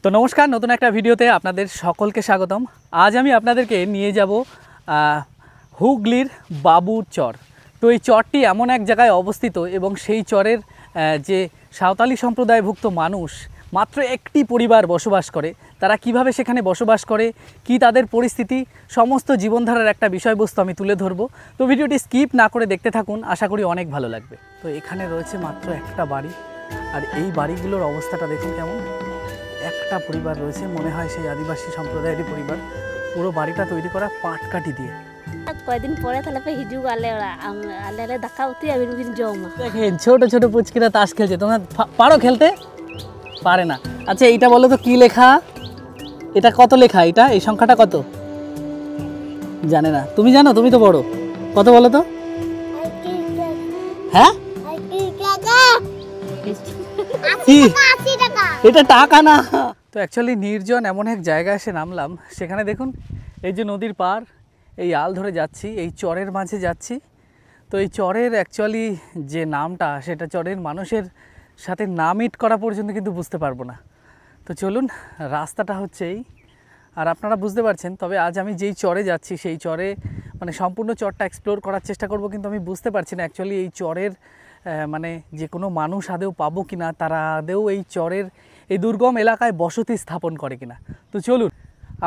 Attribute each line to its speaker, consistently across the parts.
Speaker 1: তো নমস্কার, নতুন একটা ভিডিওতে আপনাদের সকলকে স্বাগতম। আজ আমি আপনাদেরকে নিয়ে যাব হুগলির বাবুর চর। তো এই চরটি এমন এক জায়গায় অবস্থিত এবং সেই চরের যে সাঁওতালি সম্প্রদায়ভুক্ত মানুষ মাত্র একটি পরিবার বসবাস করে। তারা কিভাবে সেখানে বসবাস করে, কি তাদের পরিস্থিতি, সমস্ত জীবনধারার একটা বিষয়বস্তু আমি তুলে ধরবো। তো ভিডিওটি স্কিপ না করে দেখতে থাকুন, আশা করি অনেক ভালো লাগবে। তো এখানে রয়েছে মাত্র একটা বাড়ি, আর এই বাড়িগুলোর অবস্থাটা দেখুন কেমন। একটা পরিবার রয়েছে, মনে হয় সেই আদিবাসী সম্প্রদায়েরই পরিবার। পুরো বাড়িটা তৈরি করা পাটকাঠি দিয়ে।
Speaker 2: কয়েকদিন পরে তাহলে হিজুক আলে আলে দেখা উঠি আমি জমা
Speaker 1: দেখেন ছোট ছোট পুচকিরা তাস খেলছে। তোমরা পারো খেলতে? পারে না। আচ্ছা এইটা বলো তো কি লেখা, এটা কত লেখা, এটা এই সংখ্যাটা কত জানে না? তুমি জানো? তুমি তো বড়, কত বলো তো? হ্যাঁ এটা টাকা না। তো অ্যাকচুয়ালি নির্জন এমন এক জায়গায় এসে নামলাম, সেখানে দেখুন এই যে নদীর পার, এই আল ধরে যাচ্ছি, এই চরের মাঝে যাচ্ছি। তো এই চরের অ্যাকচুয়ালি যে নামটা, সেটা চরের মানুষের সাথে না মিট করা পর্যন্ত কিন্তু বুঝতে পারবো না। তো চলুন, রাস্তাটা হচ্ছে এই, আর আপনারা বুঝতে পারছেন। তবে আজ আমি যেই চরে যাচ্ছি সেই চরে মানে সম্পূর্ণ চরটা এক্সপ্লোর করার চেষ্টা করব, কিন্তু আমি বুঝতে পারছি না অ্যাকচুয়ালি এই চরের মানে যে কোনো মানুষ আদেও পাবো কি না, তারা আদেও এই চরের এই দুর্গম এলাকায় বসতি স্থাপন করে কিনা। তো চলুন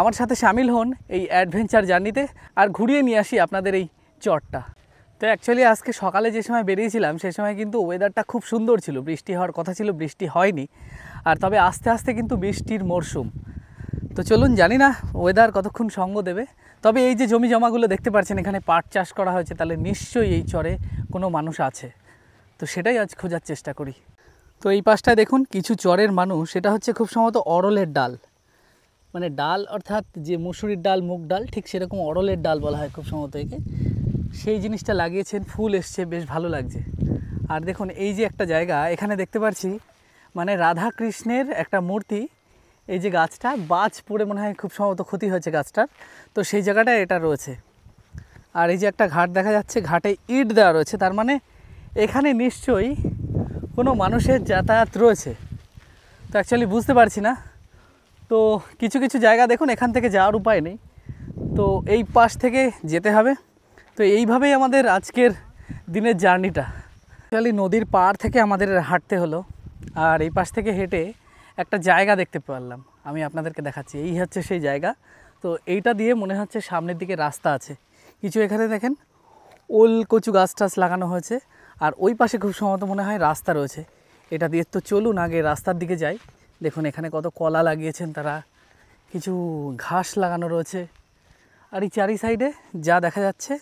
Speaker 1: আমার সাথে সামিল হন এই অ্যাডভেঞ্চার জার্নিতে, আর ঘুরিয়ে নিয়ে আসি আপনাদের এই চরটা। তো অ্যাকচুয়ালি আজকে সকালে যে সময় বেরিয়েছিলাম সেই সময় কিন্তু ওয়েদারটা খুব সুন্দর ছিল, বৃষ্টি হওয়ার কথা ছিল, বৃষ্টি হয়নি। আর তবে আস্তে আস্তে কিন্তু বৃষ্টির মরশুম। তো চলুন, জানি না ওয়েদার কতক্ষণ সঙ্গ দেবে। তবে এই যে জমি জমাগুলো দেখতে পাচ্ছেন, এখানে পাট চাষ করা হয়েছে, তাহলে নিশ্চয়ই এই চরে কোনো মানুষ আছে। তো সেটাই আজ খোঁজার চেষ্টা করি। তো এই পাশটায় দেখুন কিছু চরের মানুষ, এটা হচ্ছে খুব সম্ভবত অরলের ডাল, মানে ডাল অর্থাৎ যে মুসুরির ডাল, মুগ ডাল, ঠিক সেরকম অরলের ডাল বলা হয় খুব সম্ভবত একে। সেই জিনিসটা লাগিয়েছেন, ফুল এসছে, বেশ ভালো লাগছে। আর দেখুন এই যে একটা জায়গা, এখানে দেখতে পাচ্ছি মানে রাধা কৃষ্ণের একটা মূর্তি। এই যে গাছটা বাজ পড়ে মনে হয় খুব সম্ভবত ক্ষতি হয়েছে গাছটার, তো সেই জায়গাটায় এটা রয়েছে। আর এই যে একটা ঘাট দেখা যাচ্ছে, ঘাটে ইট দেওয়া রয়েছে, তার মানে এখানে নিশ্চয়ই কোনো মানুষের যাতায়াত রয়েছে। তো অ্যাকচুয়ালি বুঝতে পারছি না। তো কিছু কিছু জায়গা দেখুন এখান থেকে যাওয়ার উপায় নেই, তো এই পাশ থেকে যেতে হবে। তো এইভাবেই আমাদের আজকের দিনের জার্নিটা। অ্যাকচুয়ালি নদীর পাড় থেকে আমাদের হাঁটতে হলো, আর এই পাশ থেকে হেঁটে একটা জায়গা দেখতে পারলাম, আমি আপনাদেরকে দেখাচ্ছি। এই হচ্ছে সেই জায়গা। তো এইটা দিয়ে মনে হচ্ছে সামনের দিকে রাস্তা আছে কিছু। এখানে দেখেন ওল কচু গাছ টাছ লাগানো হয়েছে, আর ওই পাশে খুব সম্ভবত মনে হয় রাস্তা রয়েছে এটা দিয়ে। তো চলুন আগে রাস্তার দিকে যাই। দেখুন এখানে কত কলা লাগিয়েছেন তারা, কিছু ঘাস লাগানো রয়েছে। আর এই চারি সাইডে যা দেখা যাচ্ছে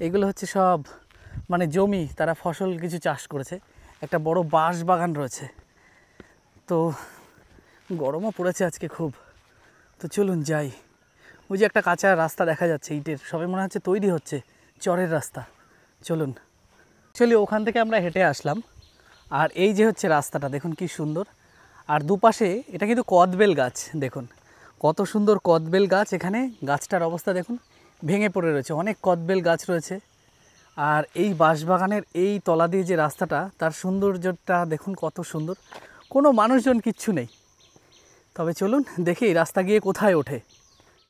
Speaker 1: এগুলো হচ্ছে সব মানে জমি, তারা ফসল কিছু চাষ করেছে। একটা বড় বাঁশ বাগান রয়েছে। তো গরমও পড়েছে আজকে খুব। তো চলুন যাই। ওই যে একটা কাঁচা রাস্তা দেখা যাচ্ছে ইটের, সবে মনে হচ্ছে তৈরি হচ্ছে, চরের রাস্তা। চলুন, অ্যাকচুয়ালি ওখান থেকে আমরা হেঁটে আসলাম, আর এই যে হচ্ছে রাস্তাটা দেখুন কি সুন্দর। আর দুপাশে এটা কিন্তু কদবেল গাছ, দেখুন কত সুন্দর কদবেল গাছ। এখানে গাছটার অবস্থা দেখুন, ভেঙে পড়ে রয়েছে, অনেক কদবেল গাছ রয়েছে। আর এই বাঁশবাগানের এই তলা দিয়ে যে রাস্তাটা, তার সৌন্দর্যটা দেখুন কত সুন্দর। কোনো মানুষজন কিচ্ছু নেই। তবে চলুন দেখি এই রাস্তা গিয়ে কোথায় ওঠে।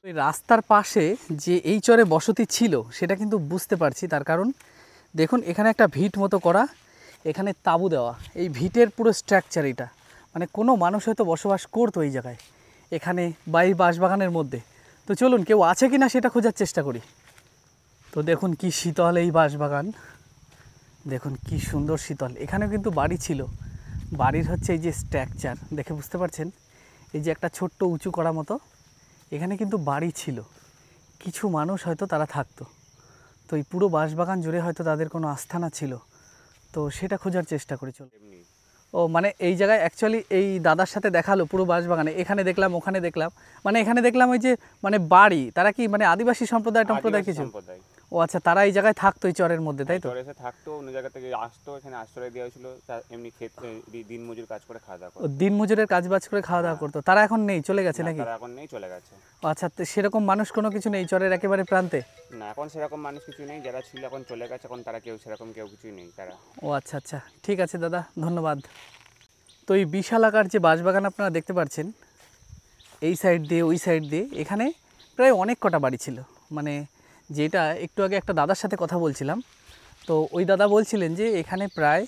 Speaker 1: ওই রাস্তার পাশে যে এই চরে বসতি ছিল সেটা কিন্তু বুঝতে পারছি, তার কারণ দেখুন এখানে একটা ভিট মতো করা, এখানে তাঁবু দেওয়া। এই ভিটের পুরো স্ট্রাকচার এটা, মানে কোনো মানুষ হয়তো বসবাস করতো এই জায়গায়, এখানে বা এই বাঁশবাগানের মধ্যে। তো চলুন কেউ আছে কি না সেটা খোঁজার চেষ্টা করি। তো দেখুন কি শীতল এই বাঁশবাগান, দেখুন কি সুন্দর শীতল। এখানেও কিন্তু বাড়ি ছিল, বাড়ির হচ্ছে এই যে স্ট্রাকচার দেখে বুঝতে পারছেন, এই যে একটা ছোট্ট উঁচু করা মতো, এখানে কিন্তু বাড়ি ছিল, কিছু মানুষ হয়তো তারা থাকতো। তো এই পুরো বাঁশবাগান জুড়ে হয়তো তাদের কোনো আস্থানা ছিল, তো সেটা খোঁজার চেষ্টা করি। চল, ও মানে এই জায়গায় অ্যাকচুয়ালি এই দাদার সাথে দেখালো পুরো বাঁশবাগানে, এখানে দেখলাম ওখানে দেখলাম, মানে এখানে দেখলাম ওই যে মানে বাড়ি, তারা কি মানে আদিবাসী সম্প্রদায় কিছু? ও আচ্ছা, তারা এই জায়গায় থাকতো এই চরের মধ্যে, তাই তো?
Speaker 3: চরে এসে থাকতো, অন্য জায়গা থেকে আসতো, এখানে আশ্রয় দেওয়া হয়েছিল, এমনি ক্ষেত্রে দিন মজুর কাজ করে খাওয়া দাওয়া করতো।
Speaker 1: দিন মজুরের কাজ বাজ করে খাওয়া দাওয়া করতো। তারা এখন নেই, চলে গেছে নাকি?
Speaker 3: তারা এখন নেই, চলে গেছে।
Speaker 1: ও আচ্ছা, তো সেরকম মানুষ কোনো কিছু নেই চরের একেবারে প্রান্তে?
Speaker 3: না, এখন সেরকম মানুষ কিছু নেই, যারা ছিল এখন চলে গেছে, এখন তারা কেউ সেরকম কেউ কিছুই নেই তারা।
Speaker 1: ও আচ্ছা আচ্ছা, ঠিক আছে দাদা, ধন্যবাদ। তো এই বিশাল আকার যে বাঁশবাগান আপনারা দেখতে পাচ্ছেন, এই সাইড দিয়ে ওই সাইড দিয়ে এখানে প্রায় অনেক কটা বাড়ি ছিল। মানে যেটা একটু আগে একটা দাদার সাথে কথা বলছিলাম, তো ওই দাদা বলছিলেন যে এখানে প্রায়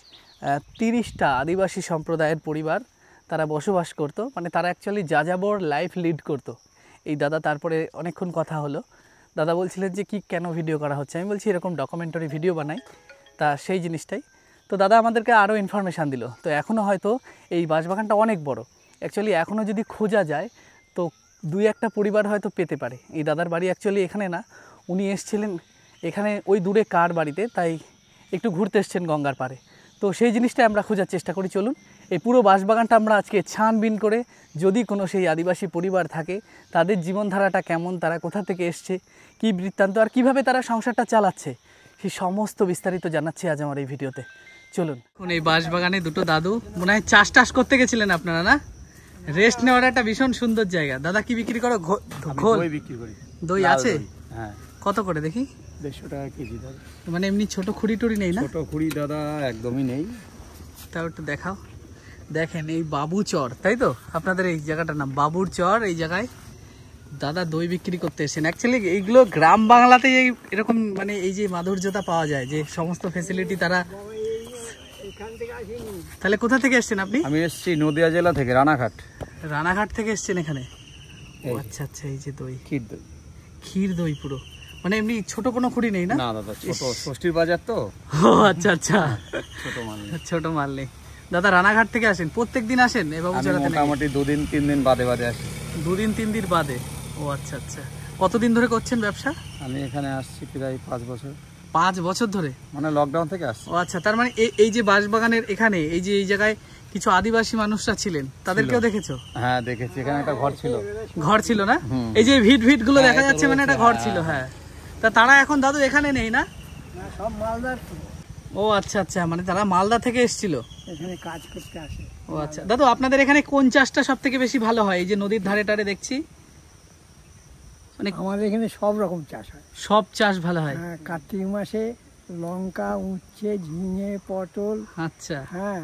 Speaker 1: 30টা আদিবাসী সম্প্রদায়ের পরিবার তারা বসবাস করতো। মানে তারা অ্যাকচুয়ালি যাযাবর লাইফ লিড করতো। এই দাদা, তারপরে অনেকক্ষণ কথা হলো, দাদা বলছিলেন যে কি কেন ভিডিও করা হচ্ছে, আমি বলছি এরকম ডকুমেন্টারি ভিডিও বানাই, তা সেই জিনিসটাই। তো দাদা আমাদেরকে আরও ইনফরমেশান দিল। তো এখনও হয়তো এই বাঁশবাগানটা অনেক বড়, অ্যাকচুয়ালি এখনও যদি খোঁজা যায় তো 2-1টা পরিবার হয়তো পেতে পারে। এই দাদার বাড়ি অ্যাকচুয়ালি এখানে না, উনি এসছিলেন এখানে ওই দূরে কার বাড়িতে, তাই একটু ঘুরতে এসছেন গঙ্গার পাড়ে। তো সেই জিনিসটাই আমরা খোঁজার চেষ্টা করি। চলুন এই পুরো বাঁশবাগানটা আমরা আজকে ছানবিন করে, যদি কোনো সেই আদিবাসী পরিবার থাকে তাদের জীবনধারাটা কেমন, তারা কোথা থেকে এসছে, কী বৃত্তান্ত, আর কীভাবে তারা সংসারটা চালাচ্ছে, সেই সমস্ত বিস্তারিত জানাচ্ছি আজ আমার এই ভিডিওতে। চলুন। এখন এই বাঁশবাগানে দুটো দাদু মনে হয় চাষ টাস করতে গেছিলেন আপনারা, না? রেস্ট নেওয়ার একটা ভীষণ সুন্দর জায়গা। দাদা কি বিক্রি করো? ঘোল
Speaker 4: বিক্রি করি।
Speaker 1: দই আছে?
Speaker 4: হ্যাঁ।
Speaker 1: কত করে দেখি?
Speaker 4: 150 টাকা কেজি দাদা।
Speaker 1: মানে এমনি ছোট খুঁড়ি টুড়ি নেই না?
Speaker 4: ছোট খুঁড়ি দাদা একদমই নেই।
Speaker 1: তাও একটু দেখাও। দেখেন এই বাবু চর, তাই তো আপনাদের এই জায়গাটার নাম বাবুর চর। এই জায়গায় দাদা দই বিক্রি করতে এসেছেন। অ্যাকচুয়ালি এইগুলো গ্রাম বাংলাতে এরকম মানে এই যে মাধুর্যতা পাওয়া যায়, যে সমস্ত ফেসিলিটি তারা। তাহলে কোথা থেকে এসেছেন আপনি?
Speaker 4: আমি এসেছি নদিয়া জেলা থেকে, রানাঘাট।
Speaker 1: রানাঘাট থেকে এসেছেন এখানে? আচ্ছা আচ্ছা। এই যে দই,
Speaker 4: ক্ষীর দই।
Speaker 1: ক্ষীর দই পুরো, মানে এমনি ছোট কোনো খুঁড়ি নেই না?
Speaker 4: না দাদা, ছোট ষষ্ঠীর বাজার তো।
Speaker 1: ও আচ্ছা আচ্ছা,
Speaker 4: ছোট মাল নেই।
Speaker 1: ছোট মাল নেই। দাদা রানাঘাট থেকে আসেন? প্রত্যেক দিন আসেন?
Speaker 4: আমি মোটামুটি 2-3 দিন বাদে বাদে আসি।
Speaker 1: 2-3 দিন বাদে? ও আচ্ছা আচ্ছা। কতদিন ধরে করছেন ব্যবসা?
Speaker 4: আমি এখানে আসছি প্রায় 5 বছর।
Speaker 1: 5 বছর ধরে?
Speaker 4: মানে লকডাউন থেকে আসছি।
Speaker 1: ও আচ্ছা। তার মানে এই যে বাঁশবাগানের এখানে এই যে এই জায়গায় কিছু আদিবাসী মানুষরা ছিলেন, তাদেরকেও দেখেছো?
Speaker 4: হ্যাঁ দেখেছি, এখানে একটা ঘর ছিল।
Speaker 1: ঘর ছিল না? এই যে ভিট ভিট গুলো দেখা যাচ্ছে, মানে একটা ঘর ছিল। হ্যাঁ। তা তারা এখন দাদু এখানে নেই না?
Speaker 5: সব মালদার
Speaker 1: ও আচ্ছা আচ্ছা, মানে তারা মালদা থেকে এসেছিল
Speaker 5: এখানে কাজ করতে আসে।
Speaker 1: ও আচ্ছা। দাদু আপনাদের এখানে কোন চাষটা সব থেকে বেশি ভালো হয়? এই যে নদীর ধারে টারে দেখছি, মানে
Speaker 5: আমাদের এখানে সব রকম চাষ হয়।
Speaker 1: সব চাষ ভালো হয়?
Speaker 5: হ্যাঁ, কার্তিক মাসে লঙ্কা, উচ্ছে, ঝিঙে, পটল,
Speaker 1: আচ্ছা।
Speaker 5: হ্যাঁ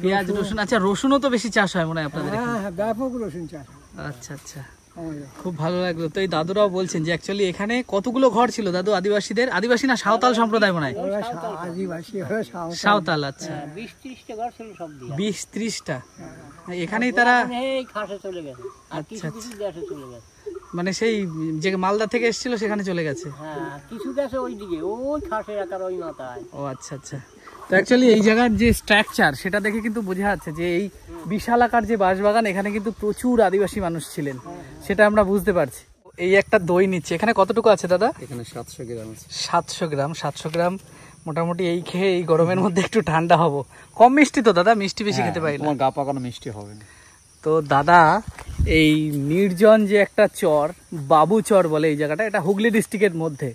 Speaker 1: পেঁয়াজ রসুন। আচ্ছা, রসুনও তো বেশি চাষ হয় মনে হয় আপনাদের এখানে?
Speaker 5: হ্যাঁ, ব্যাপক রসুন চাষ হয়
Speaker 1: আচ্ছা আচ্ছা,
Speaker 5: আমাদের।
Speaker 1: খুব ভালো লাগলো। তো এই দাদুরাও বলছেন যে অ্যাকচুয়ালি এখানে কতগুলো ঘর ছিল দাদু আদিবাসীদের? আদিবাসী না সাঁওতাল সম্প্রদায় মনে হয়?
Speaker 5: ওরা আদিবাসী, ওরা
Speaker 1: সাঁওতাল। আচ্ছা,
Speaker 6: 20-30টা ঘর ছিল সব দিয়ে।
Speaker 1: 20-30টা। এখানেই তারা
Speaker 6: এই খাসে চলে গেছে, আর
Speaker 1: আচ্ছা,
Speaker 6: কিছু কিছু দেশে চলে গেছে।
Speaker 1: মানে সেই যে মালদা থেকে এসেছিল সেখানে চলে গেছে?
Speaker 6: হ্যাঁ, কিছু দেশে ওইদিকে ওই খাসের একার ওই মাথায়।
Speaker 1: ও আচ্ছা আচ্ছা। তো অ্যাকচুয়ালি এই জায়গার যে স্ট্রাকচার সেটা দেখে কিন্তু বোঝা যাচ্ছে যে এই বিশাল আকার যে বাঁশবাগান, এখানে কিন্তু প্রচুর আদিবাসী মানুষ ছিলেন, সেটা আমরা বুঝতে পারছি। এই একটা দই নিচ্ছে, এখানে কতটুকু আছে দাদা?
Speaker 4: এখানে 700 গ্রাম আছে।
Speaker 1: 700 গ্রাম। 700 গ্রাম মোটামুটি এই খেয়ে এই গরমের মধ্যে একটু ঠান্ডা হবো। কম মিষ্টি তো দাদা? মিষ্টি বেশি খেতে পারি না।
Speaker 4: তোমার গা পাকানো মিষ্টি হবে না।
Speaker 1: তো দাদা এই নির্জন যে একটা চর, বাবু চর বলে এই জায়গাটা, এটা হুগলি ডিস্ট্রিক্টের মধ্যে,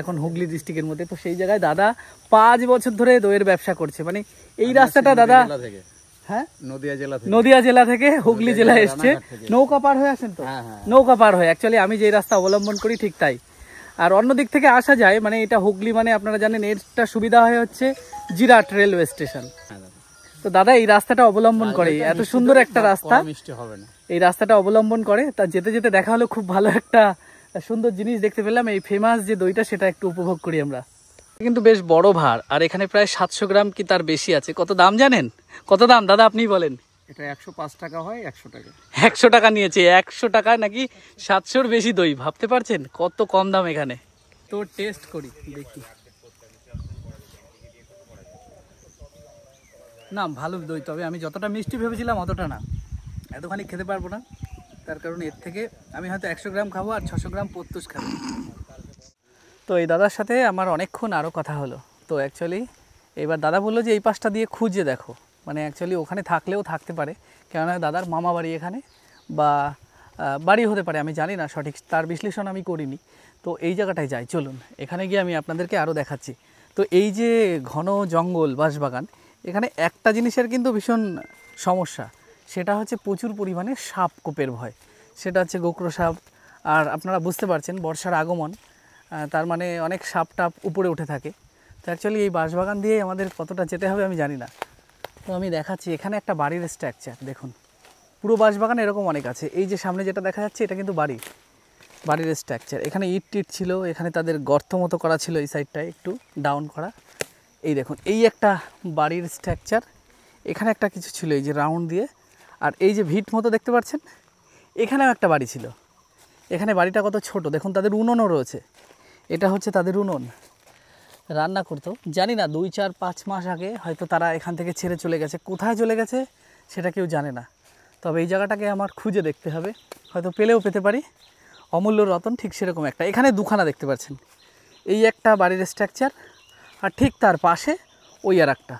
Speaker 1: এখন হুগলি ডিস্ট্রিক্টের মধ্যে। তো সেই জায়গায় দাদা 5 বছর ধরে দইয়ের ব্যবসা করছে। মানে এই রাস্তাটা দাদা, হ্যাঁ,
Speaker 4: নদিয়া জেলা থেকে।
Speaker 1: নদিয়া জেলা থেকে হুগলি জেলায় এসছে। নৌকা পার হয়ে আসেন তো? নৌকা পার হয়ে। অ্যাকচুয়ালি আমি যে রাস্তা অবলম্বন করি ঠিক তাই। আর অন্য দিক থেকে আসা যায়, মানে এটা হুগলি, মানে আপনারা জানেন এরটা সুবিধা হয় হচ্ছে জিরাট রেলওয়ে স্টেশন। তো দাদা এই রাস্তাটা অবলম্বন করে, এত সুন্দর একটা রাস্তা,
Speaker 4: মিষ্টি হবে না।
Speaker 1: এই রাস্তাটা অবলম্বন করে। তা যেতে যেতে দেখা হলো খুব ভালো একটা সুন্দর জিনিস দেখতে পেলাম। এই ফেমাস যে দইটা সেটা একটু উপভোগ করি আমরা। কিন্তু বেশ বড় ভার, আর এখানে প্রায় 700 গ্রাম কি তার বেশি আছে। কত দাম জানেন? কত দাম দাদা আপনি বলেন?
Speaker 4: এটা 105 টাকা হয়। 100 টাকা।
Speaker 1: 100 টাকা নিয়েছে। 100 টাকা নাকি 700-র বেশি দই, ভাবতে পারছেন কত কম দাম এখানে। তো টেস্ট করি দেখি। না ভালো দই, তবে আমি যতটা মিষ্টি ভেবেছিলাম অতটা না। এতখানি খেতে পারবো না, তার কারণ এর থেকে আমি হয়তো 100 গ্রাম খাবো আর 600 গ্রাম প্রত্যুষ খাবো। তো এই দাদার সাথে আমার অনেকক্ষণ আরও কথা হলো। তো অ্যাকচুয়ালি এবার দাদা বললো যে এই পাশটা দিয়ে খুঁজে দেখো, মানে অ্যাকচুয়ালি ওখানে থাকলেও থাকতে পারে, কেননা দাদার মামা বাড়ি এখানে, বা বাড়ি হতে পারে, আমি জানি না সঠিক, তার বিশ্লেষণ আমি করিনি। তো এই জায়গাটায় যাই, চলুন এখানে গিয়ে আমি আপনাদেরকে আরও দেখাচ্ছি। তো এই যে ঘন জঙ্গল বাঁশবাগান, এখানে একটা জিনিসের কিন্তু ভীষণ সমস্যা, সেটা হচ্ছে প্রচুর পরিমাণে সাপ কোপের ভয়। সেটা হচ্ছে গোকরো সাপ। আর আপনারা বুঝতে পারছেন বর্ষার আগমন, তার মানে অনেক সাপ টাপ উপরে উঠে থাকে। তো অ্যাকচুয়ালি এই বাঁশবাগান দিয়ে আমাদের কতটা যেতে হবে আমি জানি না। তো আমি দেখাচ্ছি, এখানে একটা বাড়ির স্ট্রাকচার দেখুন, পুরো বাঁশবাগান এরকম অনেক আছে। এই যে সামনে যেটা দেখা যাচ্ছে এটা কিন্তু বাড়ির স্ট্রাকচার। এখানে ইট টিট ছিল, এখানে তাদের গর্ত মতো করা ছিল এই সাইডটায় একটু ডাউন করা। এই দেখুন এই একটা বাড়ির স্ট্রাকচার, এখানে একটা কিছু ছিল এই যে রাউন্ড দিয়ে, আর এই যে ভিট মতো দেখতে পাচ্ছেন এখানেও একটা বাড়ি ছিল। এখানে বাড়িটা কত ছোট দেখুন, তাদের উনুনও রয়েছে। এটা হচ্ছে তাদের উনুন, রান্না করতো। জানি না 2, 4, 5 মাস আগে হয়তো তারা এখান থেকে ছেড়ে চলে গেছে, কোথায় চলে গেছে সেটা কেউ জানে না। তবে এই জায়গাটাকে আমার খুঁজে দেখতে হবে, হয়তো পেলেও পেতে পারি। অমূল্য রতন ঠিক সেরকম একটা, এখানে দুখানা দেখতে পাচ্ছেন। এই একটা বাড়ির স্ট্রাকচার, আর ঠিক তার পাশে ওই আর একটা।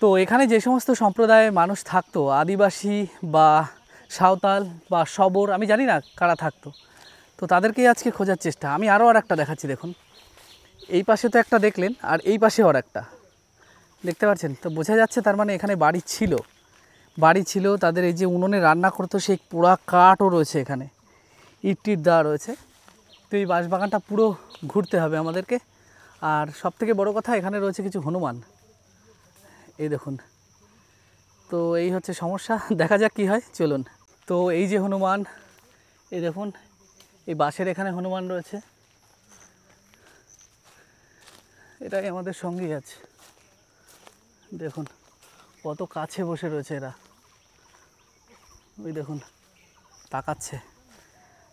Speaker 1: তো এখানে যে সমস্ত সম্প্রদায়ের মানুষ থাকতো, আদিবাসী বা সাঁওতাল বা শবর, আমি জানি না কারা থাকতো, তো তাদেরকেই আজকে খোঁজার চেষ্টা। আমি আরও আর একটা দেখাচ্ছি দেখুন, এই পাশে তো একটা দেখলেন, আর এই পাশে আর একটা দেখতে পাচ্ছেন। তো বোঝা যাচ্ছে তার মানে এখানে বাড়ি ছিল তাদের। এই যে উনুনে রান্না করতো সেই পোড়া কাঠও রয়েছে এখানে, ইট টিট দেওয়া রয়েছে। তো এই বাঁশবাগানটা পুরো ঘুরতে হবে আমাদেরকে। আর সবথেকে বড় কথা এখানে রয়েছে কিছু হনুমান, এই দেখুন। তো এই হচ্ছে সমস্যা, দেখা যাক কী হয়, চলুন। তো এই যে হনুমান, এই দেখুন এই বাঁশের এখানে হনুমান রয়েছে, এটাই আমাদের সঙ্গেই আছে। দেখুন কত কাছে বসে রয়েছে এরা, ওই দেখুন তাকাচ্ছে।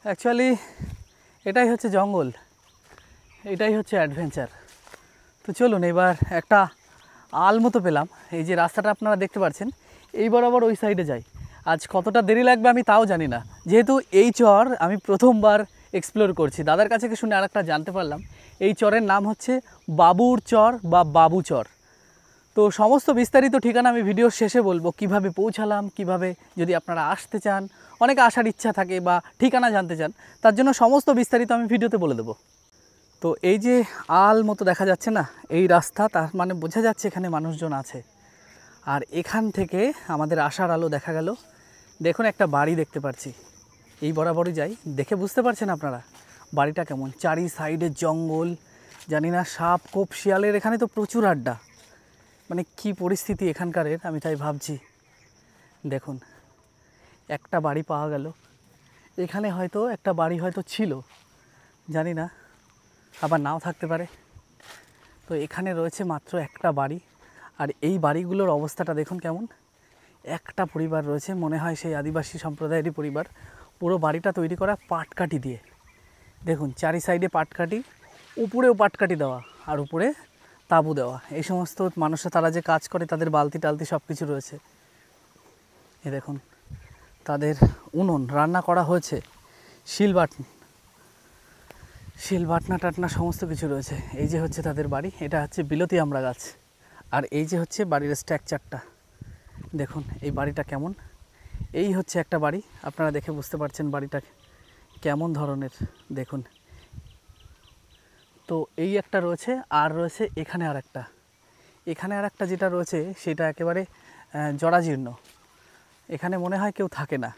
Speaker 1: অ্যাকচুয়ালি এটাই হচ্ছে জঙ্গল, এটাই হচ্ছে অ্যাডভেঞ্চার। তো চলুন এবার একটা আল মতো পেলাম, এই যে রাস্তাটা আপনারা দেখতে পাচ্ছেন, এই বরাবর ওই সাইডে যাই। আজ কতটা দেরি লাগবে আমি তাও জানি না, যেহেতু এই চর আমি প্রথমবার এক্সপ্লোর করছি। দাদার কাছে শুনে আরেকটা জানতে পারলাম, এই চরের নাম হচ্ছে বাবুর চর বা বাবু চর। তো সমস্ত বিস্তারিত ঠিকানা আমি ভিডিওর শেষে বলবো, কিভাবে পৌঁছালাম, কিভাবে যদি আপনারা আসতে চান, অনেকে আসার ইচ্ছা থাকে বা ঠিকানা জানতে চান, তার জন্য সমস্ত বিস্তারিত আমি ভিডিওতে বলে দেবো। তো এই যে আল মতো দেখা যাচ্ছে না এই রাস্তা, তার মানে বোঝা যাচ্ছে এখানে মানুষজন আছে। আর এখান থেকে আমাদের আসার আলো দেখা গেল। দেখুন একটা বাড়ি দেখতে পাচ্ছি, এই বরাবরই যাই, দেখে বুঝতে পারছেন আপনারা বাড়িটা কেমন। চারি সাইডে জঙ্গল, জানি না সাপ কোপ শিয়ালের এখানে তো প্রচুর আড্ডা, মানে কি পরিস্থিতি এখানকারের আমি তাই ভাবছি। দেখুন একটা বাড়ি পাওয়া গেল, এখানে হয়তো একটা বাড়ি হয়তো ছিল, জানি না, আবার নাও থাকতে পারে। তো এখানে রয়েছে মাত্র একটা বাড়ি, আর এই বাড়িগুলোর অবস্থাটা দেখুন কেমন। একটা পরিবার রয়েছে, মনে হয় সেই আদিবাসী সম্প্রদায়েরই পরিবার। পুরো বাড়িটা তৈরি করা পাটকাঠি দিয়ে, দেখুন চারি সাইডে পাটকাঠি, উপরেও পাটকাঠি দেওয়া, আর উপরে তাঁবু দেওয়া। এই সমস্ত মানুষরা তারা যে কাজ করে তাদের বালতি টালতি সব কিছু রয়েছে। এ দেখুন তাদের উনুন, রান্না করা হয়েছে, শিল বাটনা টাটনা সমস্ত কিছু রয়েছে। এই যে হচ্ছে তাদের বাড়ি, এটা হচ্ছে বিলতি আমড়া গাছ। আর এই যে হচ্ছে বাড়ির স্ট্রাকচারটা, দেখুন এই বাড়িটা কেমন। এই হচ্ছে একটা বাড়ি, আপনারা দেখে বুঝতে পারছেন বাড়িটা কেমন ধরনের। দেখুন তো এই একটা রয়েছে, আর রয়েছে এখানে আর একটা যেটা রয়েছে সেটা একেবারে জরাজীর্ণ, এখানে মনে হয় কেউ থাকে না।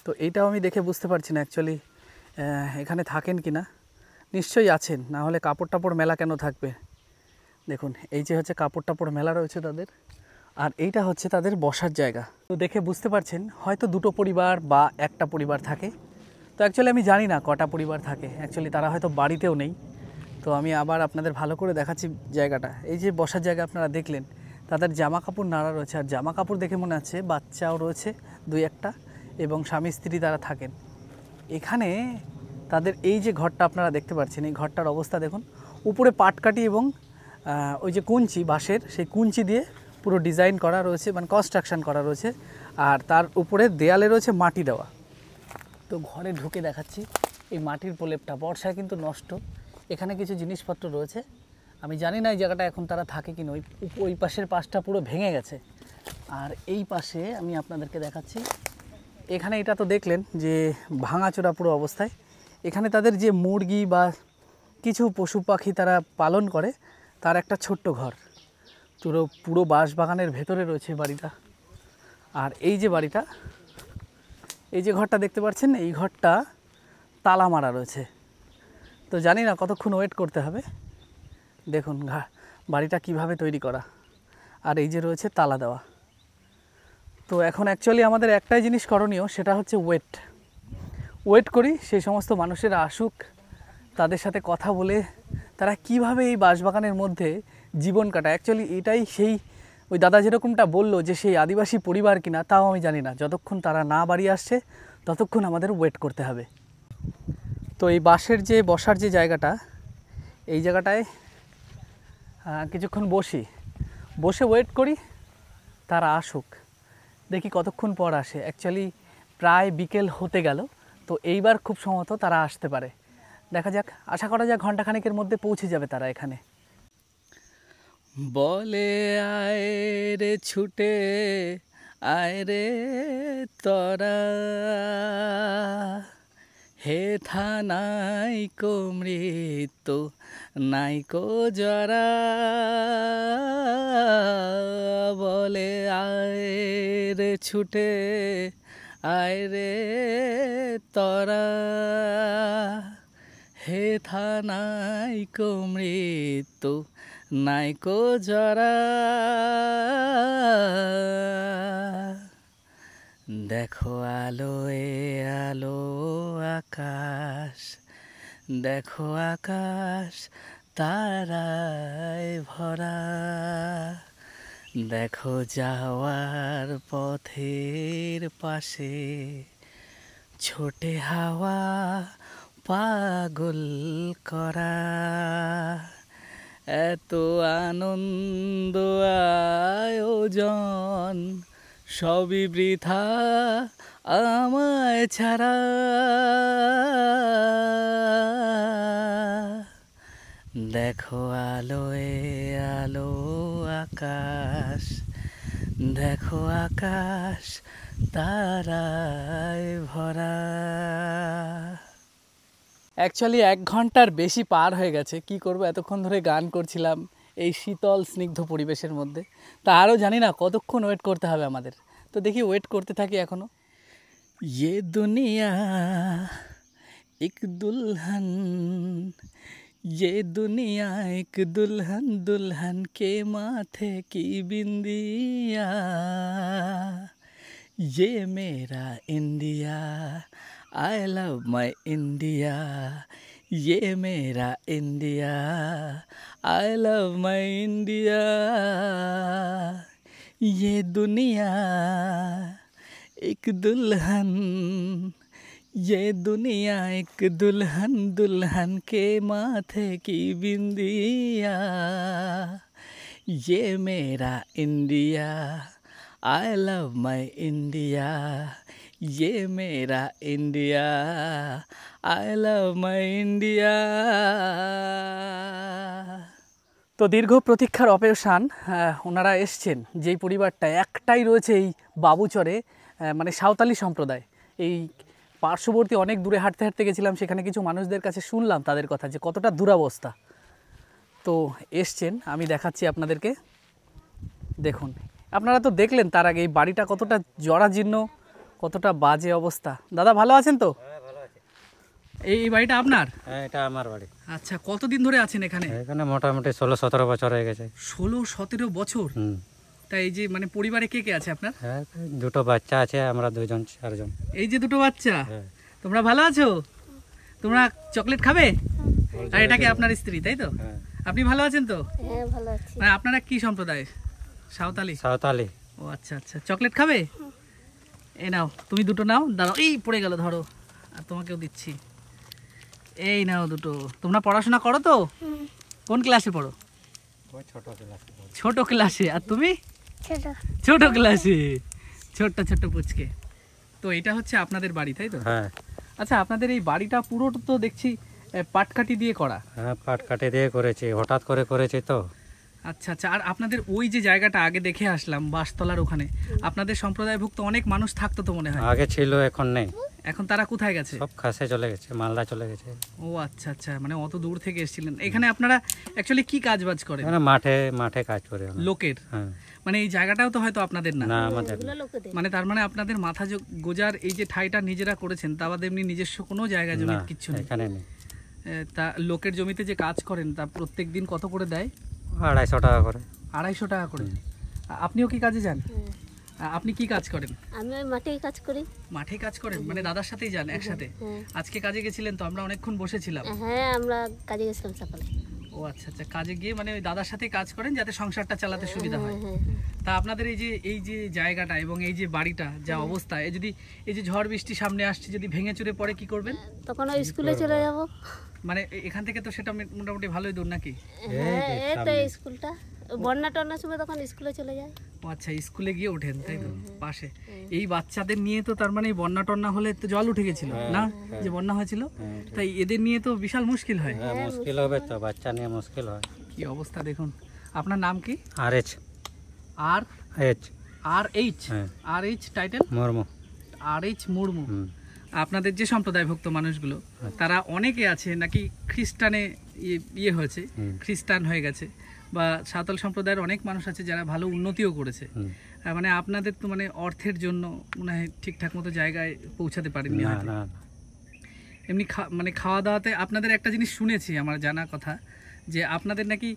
Speaker 1: তো এইটাও আমি দেখে বুঝতে পারছি না অ্যাকচুয়ালি এখানে থাকেন কি না, নিশ্চয়ই আছেন, না হলে কাপড় টাপড় মেলা কেন থাকবে। দেখুন এই যে হচ্ছে কাপড় টাপড় মেলা রয়েছে তাদের, আর এইটা হচ্ছে তাদের বসার জায়গা। তো দেখে বুঝতে পারছেন হয়তো দুটো পরিবার বা একটা পরিবার থাকে। তো অ্যাকচুয়ালি আমি জানি না কটা পরিবার থাকে, অ্যাকচুয়ালি তারা হয়তো বাড়িতেও নেই। তো আমি আবার আপনাদের ভালো করে দেখাচ্ছি জায়গাটা। এই যে বসার জায়গা আপনারা দেখলেন, তাদের জামা কাপড় নাড়া রয়েছে, আর জামা কাপড় দেখে মনে হচ্ছে বাচ্চাও রয়েছে 2-1টা, এবং স্বামী স্ত্রী তারা থাকেন এখানে। তাদের এই যে ঘরটা আপনারা দেখতে পাচ্ছেন, এই ঘরটার অবস্থা দেখুন, উপরে পাটকাঠি এবং ওই যে কুঞ্চি, বাঁশের সেই কুঞ্চি দিয়ে পুরো ডিজাইন করা রয়েছে, মানে কনস্ট্রাকশন করা রয়েছে, আর তার উপরে দেয়ালে রয়েছে মাটি দেওয়া। তো ঘরে ঢুকে দেখাচ্ছি এই মাটির প্রলেপটা, বর্ষায় কিন্তু নষ্ট। এখানে কিছু জিনিসপত্র রয়েছে, আমি জানি না এই জায়গাটা এখন তারা থাকে কিনা। ওই পাশের পাশটা পুরো ভেঙে গেছে, আর এই পাশে আমি আপনাদেরকে দেখাচ্ছি, এখানে এটা তো দেখলেন যে ভাঙাচোরা পুরো অবস্থায়। এখানে তাদের যে মুরগি বা কিছু পশু পাখি তারা পালন করে, তার একটা ছোট্ট ঘর, পুরো বাঁশবাগানের ভেতরে রয়েছে বাড়িটা। আর এই যে বাড়িটা, এই যে ঘরটা দেখতে পাচ্ছেন, এই ঘরটা তালা মারা রয়েছে। তো জানি না কতক্ষণ ওয়েট করতে হবে। দেখুন বাড়িটা কিভাবে তৈরি করা, আর এই যে রয়েছে তালা দেওয়া। তো এখন অ্যাকচুয়ালি আমাদের একটাই জিনিস করণীয়, সেটা হচ্ছে ওয়েট করি সেই সমস্ত মানুষেরা আসুক, তাদের সাথে কথা বলে তারা কিভাবে এই বাঁশবাগানের মধ্যে জীবন কাটায়। অ্যাকচুয়ালি এটাই সেই ওই দাদা যেরকমটা বললো যে সেই আদিবাসী পরিবার কিনা তাও আমি জানি না, যতক্ষণ তারা না বাড়ি আসছে ততক্ষণ আমাদের ওয়েট করতে হবে। তো এই বাঁশের যে বসার যে জায়গাটা, এই জায়গাটায় কিছুক্ষণ বসে ওয়েট করি তারা আসুক, দেখি কতক্ষণ পর আসে। অ্যাকচুয়ালি প্রায় বিকেল হতে গেল, তো এইবার খুব সম্ভবত তারা আসতে পারে। দেখা যাক, আশা করা যাক ঘন্টাখানেকের মধ্যে পৌঁছে যাবে তারা এখানে। বলে আয় রে ছুটে আয় রে তরা, হে থা নাইকো মৃত্যু নাইকো জরা, বলে আয় রে ছুটে আয় রে তরা, হে থা নাইকো মৃত্যু নাইকো জরা, দেখো আলোয় আলো আকাশ, দেখো আকাশ তারায় ভরা, দেখো যাওয়ার পথের পাশে ছোটে হাওয়া পাগল করা, এত আনন্দ আয়োজন সবই বৃথা আমায় ছাড়া, দেখো আলোয় আলো আকাশ, দেখো আকাশ তারায় ভরা। অ্যাকচুয়ালি 1 ঘন্টার বেশি পার হয়ে গেছে। কি করব, এতক্ষণ ধরে গান করছিলাম এই শীতল স্নিগ্ধ পরিবেশের মধ্যে, তা আরও জানি না কতক্ষণ ওয়েট করতে হবে আমাদের। তো দেখি ওয়েট করতে থাকি এখনও। ये दुनिया एक दुल्हन, ये दुनिया एक दुल्हन, दुल्हन के माथे की बिंदिया, ये मेरा India, I love my India, ये मेरा India, I love my India, ये दुनिया एक दुल्हन, ये दुनिया एक दुल्हन, दुल्हन के माथे की बिंदिया, ये मेरा India, I love my India, ये मेरा India, I love my India. তো দীর্ঘ প্রতীক্ষার অবসান, ওনারা এসছেন। যেই পরিবারটা একটাই রয়েছে এই বাবুচরে, মানে সাঁওতালি সম্প্রদায়। এই পার্শ্ববর্তী অনেক দূরে হাঁটতে হাঁটতে গেছিলাম, সেখানে কিছু মানুষদের কাছে শুনলাম তাদের কথা যে কতটা দুরবস্থা। তো এসছেন, আমি দেখাচ্ছি আপনাদেরকে। দেখুন, আপনারা তো দেখলেন তার আগে এই বাড়িটা কতটা জরাজীর্ণ, কতটা বাজে অবস্থা। দাদা ভালো আছেন তো? এই বাড়িটা আপনার?
Speaker 4: হ্যাঁ, এটা আমার বাড়ি।
Speaker 1: আচ্ছা, কতদিন ধরে আছেন এখানে?
Speaker 4: এখানে মোটামুটি 16-17 বছর হয়ে গেছে।
Speaker 1: 16-17 বছর? তাই এই যে মানে পরিবারে কে কে আছে আপনার?
Speaker 4: হ্যাঁ, 2টো বাচ্চা আছে, আমরা 2-4 জন।
Speaker 1: এই যে 2টো বাচ্চা, তোমরা ভালো আছো? তোমরা চকলেট খাবে? আর এটা কি আপনার স্ত্রী, তাই তো? আপনি ভালো আছেন তো?
Speaker 2: হ্যাঁ ভালো আছি।
Speaker 1: মানে আপনারা কি সম্প্রদায়? সাঁওতালি?
Speaker 4: সাঁওতালি।
Speaker 1: ও আচ্ছা আচ্ছা, চকলেট খাবে? এই নাও, তুমি 2টো নাও। দাঁড়াও, এই পড়ে গেল, ধরো। আর তোমাকেও দিচ্ছি, এই নাও 2টো। তোমরা পড়াশোনা করো তো? কোন ক্লাসে পড়ো? ছোট ক্লাসে। আর তুমি? ছোট ক্লাসে। ছোট্ট ছোট্ট পুচকে। তো এটা হচ্ছে আপনাদের বাড়ি, তাই তো?
Speaker 4: হ্যাঁ।
Speaker 1: আচ্ছা, আপনাদের এই বাড়িটা পুরোটা তো দেখছি পাটকাঠি দিয়ে করা।
Speaker 4: হ্যাঁ, পাটকাঠি দিয়ে করেছি, হঠাৎ করে করেছি তো।
Speaker 1: আচ্ছা আচ্ছা। আর আপনাদের ওই যে জায়গাটা আগে দেখে আসলাম বাসতলার ওখানে, আপনাদের সম্প্রদায়ভুক্ত অনেক মানুষ থাকতো তো মনে হয়?
Speaker 4: আগে ছিল, এখন নেই।
Speaker 1: এখন তারা কোথায় গেছে?
Speaker 4: সব খাসে চলে গেছে, মালদা চলে গেছে।
Speaker 1: ও আচ্ছা আচ্ছা, মানে অত দূর থেকে এসেছিলেন। এখানে আপনারা অ্যাকচুয়ালি কি কাজ বাজ করেন?
Speaker 4: এখানে মাঠে কাজ করে আমরা।
Speaker 1: লোকের?
Speaker 4: হ্যাঁ।
Speaker 1: মানে এই জায়গাটাও তো হয়তো আপনাদের না?
Speaker 4: না, আমাদের না।
Speaker 1: মানে তার মানে আপনাদের মাথা গোজার এই যে ঠাইটা নিজেরা করেছেন, তা বাদে এমনি নিজস্ব কোনো জায়গা জমি
Speaker 4: না,
Speaker 1: কিচ্ছু নেই?
Speaker 4: এখানে নেই।
Speaker 1: তা লোকের জমিতে যে কাজ করেন তা প্রত্যেক দিন কত করে দেয়?
Speaker 4: 250 টাকা করে।
Speaker 1: 250 টাকা করে। আপনিও কি কাজে যান? আপনি কি কাজ করেন?
Speaker 2: আমি ওই মাঠেই কাজ করি।
Speaker 1: মাঠে কাজ করেন, মানে দাদার সাথেই যান একসাথে?
Speaker 2: হ্যাঁ
Speaker 1: আজকে কাজে গেছিলেন তো, আমরা অনেকক্ষণ বসেছিলাম।
Speaker 2: হ্যাঁ, আমরা কাজে গেছিলাম সকালে।
Speaker 1: ও আচ্ছা আচ্ছা, কাজে গিয়ে মানে ওই দাদার সাথেই কাজ করেন যাতে সংসারটা চালাতে সুবিধা হয়।
Speaker 2: হ্যাঁ
Speaker 1: তা আপনাদের এই যে জায়গাটা এবং এই যে বাড়িটা যা অবস্থা, এই যে ঝড় বৃষ্টি সামনে আসছে, যদি ভেঙে চুরে পড়ে কি করবেন?
Speaker 2: তখন ওই স্কুলে চলে যাব।
Speaker 1: মানে এখান থেকে তো সেটা মোটামুটি ভালোই দূর নাকি?
Speaker 2: হ্যাঁ, এই তো স্কুলটা বন্যা টন্যার সময় তখন স্কুলে চলে যায়।
Speaker 1: ও আচ্ছা, স্কুলে গিয়ে ওঠেন তাই তো পাশে? এই বাচ্চাদের নিয়ে তো তার মানে বন্যা টন্যা হলে তো জল উঠে গেছিল না, যে বন্যা হয়েছিল, তাই এদের নিয়ে তো বিশাল মুশকিল হয়।
Speaker 4: হ্যাঁ মুশকিল হবে তো, বাচ্চা নিয়ে মুশকিল হয়।
Speaker 1: কি অবস্থা দেখুন। আপনার নাম কি?
Speaker 4: RH
Speaker 1: RH title?
Speaker 4: Murmu.
Speaker 1: RH Murmu. আপনাদের যে সম্প্রদায়ভুক্ত মানুষগুলো তারা অনেকে আছে নাকি খ্রিস্টানে ইয়ে হয়েছে, খ্রিস্টান হয়ে গেছে, বা সাঁওতাল সম্প্রদায়ের অনেক মানুষ আছে যারা ভালো উন্নতিও করেছে। মানে আপনাদের তো মানে অর্থের জন্য মনে হয় ঠিকঠাক মতো জায়গায় পৌঁছাতে পারেননি
Speaker 4: না
Speaker 1: হয়তো।
Speaker 4: না
Speaker 1: এমনি মানে খাওয়া দাওয়াতে আপনাদের একটা জিনিস শুনেছি, আমার জানা কথা, যে আপনাদের নাকি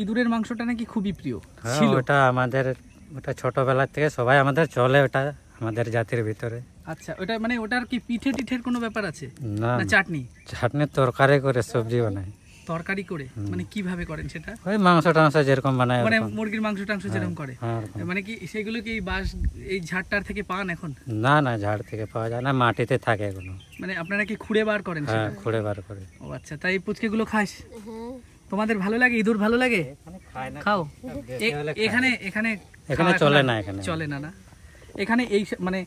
Speaker 1: ইঁদুরের মাংসটা নাকি খুবই প্রিয় ছিল।
Speaker 4: ওটা আমাদের, ওটা ছোটবেলা থেকে সবাই আমাদের চলে, ওটা আমাদের জাতির ভিতরে।
Speaker 1: আচ্ছা, ওটা মানে ওটার কি পিঠে টিঠের কোনো ব্যাপার আছে?
Speaker 4: না
Speaker 1: না চাটনি?
Speaker 4: চাটনি তরকারি করে সবজি বানাই।
Speaker 1: তরকারি করে মানে কিভাবে করেন সেটা?
Speaker 4: ওই মাংস টাংস যেরকম বানায়,
Speaker 1: মানে মুরগির মাংস টাংস যেরকম করে,
Speaker 4: হ্যাঁ।
Speaker 1: মানে কি সেগুলো কি এই ঝাড়টার থেকে পান এখন?
Speaker 4: না না, ঝাড় থেকে পাওয়া যায় না, মাটিতে থাকে এগুলো।
Speaker 1: মানে আপনারা কি খুঁড়ে বার করেন
Speaker 4: হ্যাঁ,
Speaker 1: সেটা?
Speaker 4: খুঁড়ে বার করে।
Speaker 1: ও আচ্ছা, তাই পুচকেগুলো খাস?
Speaker 2: হ্যাঁ
Speaker 1: তোমাদের ভালো লাগে? ইঁদুর ভালো লাগে? খাও? এখানে এখানে
Speaker 4: এখানে
Speaker 1: খাওয়া
Speaker 4: চলে
Speaker 1: এখন
Speaker 4: না,
Speaker 1: আর
Speaker 4: এখানে
Speaker 1: চলে না না? এখানে এই মানে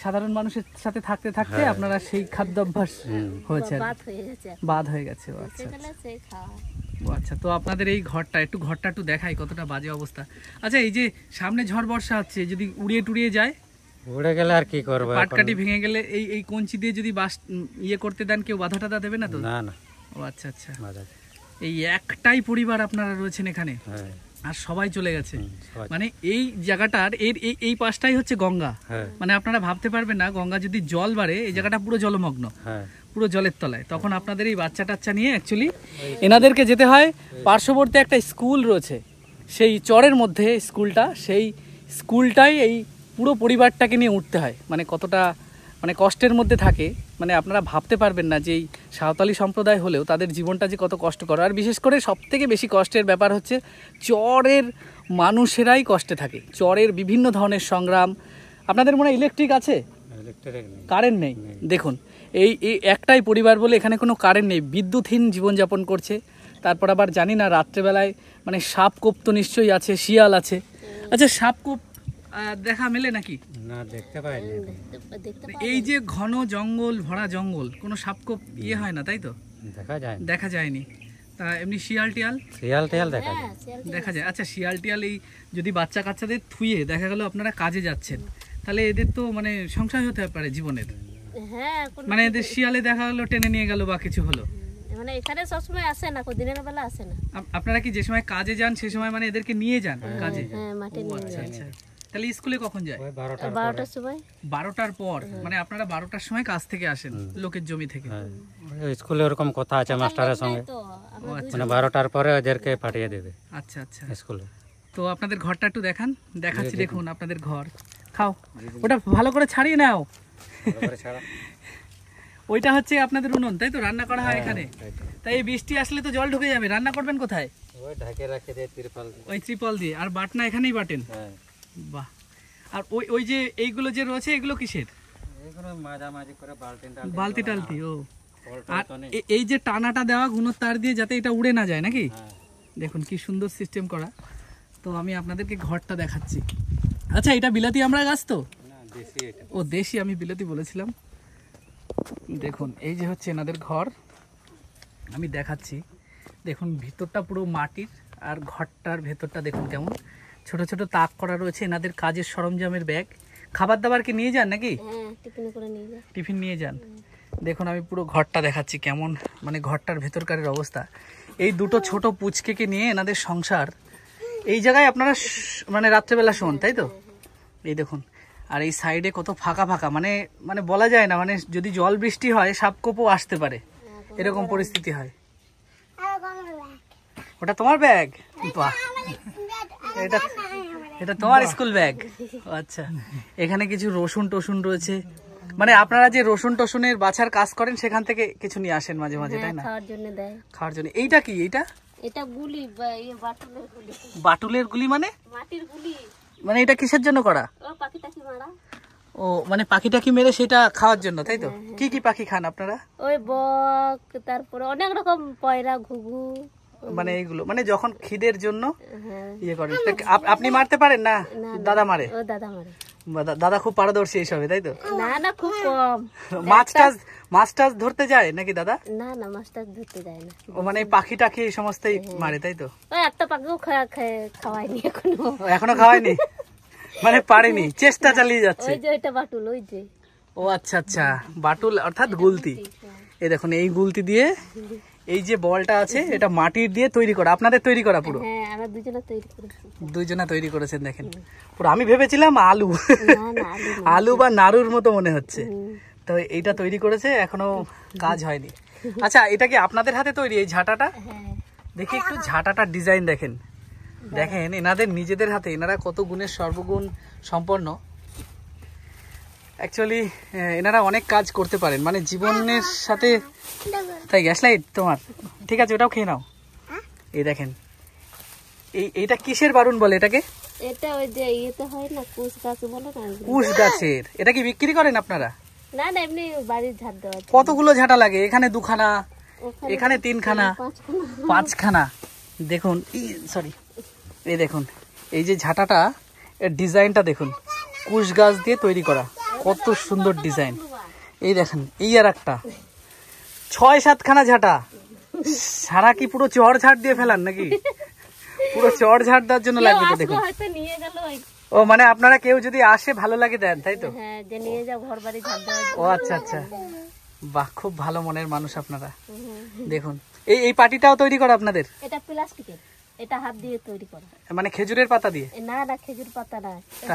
Speaker 1: সাধারণ মানুষের সাথে থাকতে থাকতে আপনারা সেই খাদ্যাভ্যাস হয়েছে আর কি।
Speaker 2: বাদ হয়ে গেছে।
Speaker 1: বাদ হয়ে গেছে। ও আচ্ছা
Speaker 2: সে গেলে সেই খাওয়া।
Speaker 1: ও আচ্ছা, তো আপনাদের এই ঘরটা একটু দেখাই কতটা বাজে অবস্থা। আচ্ছা, এই যে সামনে ঝড় বর্ষা হচ্ছে, যদি উড়িয়ে টুড়িয়ে যায়,
Speaker 4: উড়ে গেলে আর কি করবো?
Speaker 1: পাটকাঠি ভেঙে গেলে এই কঞ্চি দিয়ে যদি বাস ইয়ে করতে দেন, কেউ বাধা টাধা দেবে না তো?
Speaker 4: না না,
Speaker 1: ও আচ্ছা আচ্ছা,
Speaker 4: বাজার।
Speaker 1: এই একটাই পরিবার আপনারা রয়েছেন এখানে,
Speaker 4: হ্যাঁ
Speaker 1: আর সবাই চলে গেছে।
Speaker 4: সবাই।
Speaker 1: মানে এই জায়গাটার এই পাশটাই হচ্ছে গঙ্গা।
Speaker 4: হ্যাঁ
Speaker 1: মানে আপনারা ভাবতে পারবেন না, গঙ্গা যদি জল বাড়ে এই জায়গাটা পুরো জলমগ্ন,
Speaker 4: হ্যাঁ।
Speaker 1: পুরো জলের তলায়। তখন আপনাদের এই বাচ্চা টাচ্চা নিয়ে অ্যাকচুয়ালি এনাদেরকে যেতে হয়। পার্শ্ববর্তী একটা স্কুল রয়েছে, সেই চরের মধ্যে স্কুলটা, সেই স্কুলটাই এই পুরো পরিবারটাকে নিয়ে উঠতে হয়। মানে কতটা মানে কষ্টের মধ্যে থাকে, মানে আপনারা ভাবতে পারবেন না যে এই সাঁওতালি সম্প্রদায় হলেও তাদের জীবনটা যে কত কষ্টকর। আর বিশেষ করে সবথেকে বেশি কষ্টের ব্যাপার হচ্ছে চরের মানুষেরাই কষ্টে থাকে, চরের বিভিন্ন ধরনের সংগ্রাম। আপনাদের মনে হয় ইলেকট্রিক আছে?
Speaker 4: ইলেকট্রিক নেই,
Speaker 1: কারেন্ট নেই। দেখুন, এই একটাই পরিবার বলে এখানে কোনো কারেন্ট নেই, বিদ্যুৎহীন জীবনযাপন করছে। তারপর আবার জানি না রাত্রেবেলায় মানে সাপ কোপ তো নিশ্চয়ই আছে, শিয়াল আছে। আচ্ছা, সাপ কোপ দেখা মেলে নাকি?
Speaker 4: না দেখতে পাইনি।
Speaker 2: দেখতে
Speaker 1: এই যে ঘন জঙ্গল, ভরা জঙ্গল, কোনো সাপ কোপ ইয়ে হয় না তাই তো?
Speaker 4: দেখা যায় না।
Speaker 1: দেখা যায়নি। তা এমনি শিয়াল টিয়াল
Speaker 4: শিয়াল টিয়াল দেখা যায়।
Speaker 1: দেখা যায়? আচ্ছা, শিয়াল টিয়াল এই যদি বাচ্চা কাচ্চাদের থুয়ে দেখা গেল আপনারা কাজে যাচ্ছেন, তাহলে এদের তো মানে সংশয় হতে পারে জীবনের।
Speaker 2: হ্যাঁ,
Speaker 1: মানে এদের শিয়ালে দেখা গেলো টেনে নিয়ে গেল বা কিছু হলো,
Speaker 2: মানে এখানে সবসময় আসে না, দিনের বেলা আসে না।
Speaker 1: আপনারা কি যে সময় কাজে যান সে সময় মানে এদেরকে নিয়ে যান কাজে?
Speaker 2: হ্যাঁ, মাঠে
Speaker 1: ও
Speaker 2: নিয়ে
Speaker 1: আচ্ছা
Speaker 2: যায়।
Speaker 1: আচ্ছা। তাহলে স্কুলে কখন যায়?
Speaker 4: ওই 12টার
Speaker 2: 12টার সময়।
Speaker 1: 12টার পর? মানে আপনারা 12টার সময় কাজ থেকে আসেন লোকের জমি থেকে?
Speaker 4: হ্যাঁ, ওই স্কুলে ওরকম কথা আছে মাস্টারের সঙ্গে,
Speaker 2: তো আমরা
Speaker 4: মানে 12টার পরে ওদেরকে পাঠিয়ে দেবে
Speaker 1: আচ্ছা আচ্ছা।
Speaker 4: স্কুলে।
Speaker 1: তো আপনাদের ঘরটা একটু দেখান। দেখাচ্ছি, দেখুন আপনাদের ঘর। খাও, ওটা ভালো করে ছাড়িয়ে নাও। ওইটা হচ্ছে আপনাদের উনুন তাই তো? রান্না করা হয় এখানে? তাই এই বৃষ্টি আসলে তো জল ঢুকে যাবে, রান্না করবেন কোথায়?
Speaker 4: ওই ঢাকে রাখে দেয় তিরপাল দিয়ে।
Speaker 1: ওই ত্রিপল দিয়ে। আর বাটনা এখানেই বাটেন?
Speaker 4: হ্যাঁ।
Speaker 1: বাহ। আর ওই যে এইগুলো যে রয়েছে এগুলো কিসের?
Speaker 4: এগুলো মাঝামাঝি করে
Speaker 1: বালতি টালতি? ও, আর এই যে টানাটা দেওয়া গুণোর তার দিয়ে যাতে এটা উড়ে না যায় নাকি? দেখুন কি সুন্দর সিস্টেম করা। তো আমি আপনাদেরকে ঘরটা দেখাচ্ছি। আচ্ছা, এটা বিলাতি আমরা গাছ তো? ও দেশি, আমি বিলাতি বলেছিলাম। দেখুন এই যে হচ্ছে এনাদের ঘর, আমি দেখাচ্ছি। দেখুন ভিতরটা পুরো মাটির, আর ঘরটার ভেতরটা দেখুন কেমন ছোট ছোট তাক করা রয়েছে। এনাদের কাজের সরঞ্জামের ব্যাগ। খাবার দাবার কি নিয়ে যান নাকি?
Speaker 2: হ্যাঁ, টিফিন করে নিয়ে যায়।
Speaker 1: টিফিন নিয়ে যান। দেখুন আমি পুরো ঘরটা দেখাচ্ছি কেমন, মানে ঘরটার ভেতরকারের অবস্থা। এই দুটো ছোট পুচকেকে নিয়ে এনাদের সংসার। এই জায়গায় আপনারা মানে রাত্রেবেলা শোন তাই তো? এই দেখুন, আর এই সাইডে কত ফাঁকা ফাঁকা, মানে মানে বলা যায় না, মানে যদি জল বৃষ্টি হয় সাপকোপও আসতে পারে, এরকম পরিস্থিতি হয়। ওটা তোমার ব্যাগ? বাহ, এটা এটা তোমার স্কুল ব্যাগ? আচ্ছা, এখানে কিছু রসুন টসুন রয়েছে, মানে আপনারা যে রসুন টসুনের বাছার কাজ করেন সেখান থেকে কিছু নিয়ে আসেন মাঝে মাঝে, তাই না?
Speaker 2: খাওয়ার জন্য দেয়।
Speaker 1: খাওয়ার জন্য। এইটা কি? এইটা
Speaker 2: এটা গুলি বাটুলের গুলি,
Speaker 1: বাটুলের গুলি, মানে
Speaker 2: মাটির গুলি।
Speaker 1: মানে এটা কিসের জন্য করা?
Speaker 2: ও পাখি টাকি মারা।
Speaker 1: ও মানে পাখি টাকি মেরে সেটা খাওয়ার জন্য, তাই তো? কি কি পাখি খান আপনারা?
Speaker 2: ওই বক, তারপরে অনেক রকম পয়রা, ঘুঘু।
Speaker 1: মানে এইগুলো মানে যখন খিদের জন্য
Speaker 2: হ্যাঁ।
Speaker 1: ইয়ে করেন। তা আপনি মারতে পারেন না? দাদা মারে?
Speaker 2: ও দাদা মারে।
Speaker 1: দাদা খুব পারদর্শী এইসবে, তাই তো?
Speaker 2: না না, খুব কম।
Speaker 1: মাছ টাছ ধরতে যায় নাকি দাদা?
Speaker 2: না না, মাছটা ধরতে যায় না।
Speaker 1: ও মানে পাখি টাকি এই সমস্তই মারে, তাই তো?
Speaker 2: ওই একটা পাখিও খাওয়াইনি এখনো।
Speaker 1: এখনো খাওয়ায়নি, মানে পারেনি, চেষ্টা চালিয়ে যাচ্ছে।
Speaker 2: ওই যে ওইটা বাটুল, ওই যে।
Speaker 1: ও আচ্ছা আচ্ছা, বাটুল অর্থাৎ গুলতি। এই দেখুন, এই গুলতি দিয়ে এই যে বলটা আছে এটা মাটির দিয়ে তৈরি করা, আপনাদের তৈরি করা পুরো?
Speaker 2: হ্যাঁ, আমরা দুজনে তৈরি করেছি।
Speaker 1: দুইজনা তৈরি করেছেন, দেখেন পুরো। আমি ভেবেছিলাম আলু,
Speaker 2: না না, আলু না।
Speaker 1: আলু বা নাড়ুর মতো মনে হচ্ছে। তো এইটা তৈরি করেছে, এখনো কাজ হয়নি। আচ্ছা, এটা কি আপনাদের হাতে তৈরি এই ঝাঁটাটা?
Speaker 2: হ্যাঁ।
Speaker 1: দেখি একটু ঝাঁটাটার ডিজাইন দেখেন। দেখেন এনাদের নিজেদের হাতে, এনারা কত গুণের সর্বগুণ সম্পন্ন। অ্যাকচুয়ালি এনারা অনেক কাজ করতে পারেন, মানে জীবনের সাথে। তাই গ্যাস লাইট তোমার? ঠিক আছে, ওটাও খেয়ে নাও। এই দেখেন, এইটা কিসের বারুন বলে এটাকে?
Speaker 2: এটা ওই যে ইয়েতে হয় না, কুশ গাছ বলে না?
Speaker 1: কুশ গাছের। এটা কি বিক্রি করেন আপনারা?
Speaker 2: না না, এমনি বাড়ির ঝাড় দেওয়া।
Speaker 1: কতগুলো ঝাঁটা লাগে? এখানে 2খানা,
Speaker 2: ওখানে
Speaker 1: এখানে 3খানা, 5খানা। দেখুন, সরি, এই দেখুন এই যে ঝাঁটাটা, এর ডিজাইনটা দেখুন, কুশ গাছ দিয়ে তৈরি করা, কত সুন্দর ডিজাইন। এই দেখেন, এই আর একটা 6-7খানা ঝাঁটা। সারা কি পুরো চড় ঝাড় দিয়ে ফেলান নাকি? পুরো চড় ঝাড় দেওয়ার জন্য লাগবে তো। দেখুন,
Speaker 2: হয়তো নিয়ে গেল।
Speaker 1: ও মানে আপনারা কেউ যদি আসে ভালো লাগে দেন, তাই তো?
Speaker 2: হ্যাঁ, যে নিয়ে যাও ঘর বাড়ি ঝাড় দেওয়া।
Speaker 1: ও আচ্ছা আচ্ছা, বাহ, খুব ভালো মনের মানুষ আপনারা। দেখুন, এই পাটিটাও তৈরি করা আপনাদের?
Speaker 2: এটা প্লাস্টিকের, এটা হাত দিয়ে তৈরি করা।
Speaker 1: মানে খেজুরের পাতা দিয়ে?
Speaker 2: না না, খেজুর পাতা না,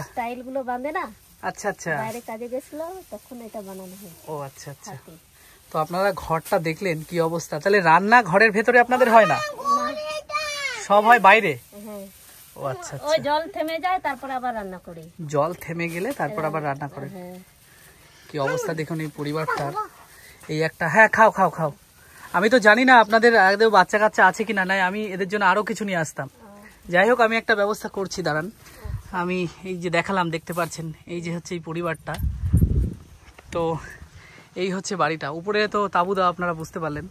Speaker 2: স্টাইল গুলো বাঁধে না।
Speaker 1: আচ্ছা আচ্ছা,
Speaker 2: বাইরে কাজে গেছিল তখন এটা বানানো হয়।
Speaker 1: ও আচ্ছা আচ্ছা।
Speaker 2: হাতে।
Speaker 1: তো আপনারা ঘরটা দেখলেন কি অবস্থা। তাহলে রান্না ঘরের ভেতরে আপনাদের হয় না, সব হয় বাইরে?
Speaker 2: হ্যাঁ।
Speaker 1: ও আচ্ছা আচ্ছা,
Speaker 2: ওই জল থেমে যায়, তারপর আবার রান্না করি।
Speaker 1: জল থেমে গেলে তারপর আবার রান্না করেন।
Speaker 2: হ্যাঁ।
Speaker 1: কি অবস্থা দেখুন এই পরিবারটার। এই একটা, হ্যাঁ খাও খাও খাও। আমি তো জানি না আপনাদের আদৌ বাচ্চা কাচ্চা আছে কিনা, নাই আমি এদের জন্য আরো কিছু নিয়ে আসতাম। যাই হোক, আমি একটা ব্যবস্থা করছি, দাঁড়ান। আমি এই যে দেখালাম, দেখতে পাচ্ছেন এই যে হচ্ছে এই পরিবারটা। তো এই হচ্ছে বাড়িটা, উপরে তো তাঁবু দেওয়া, আপনারা বুঝতে পারলেন।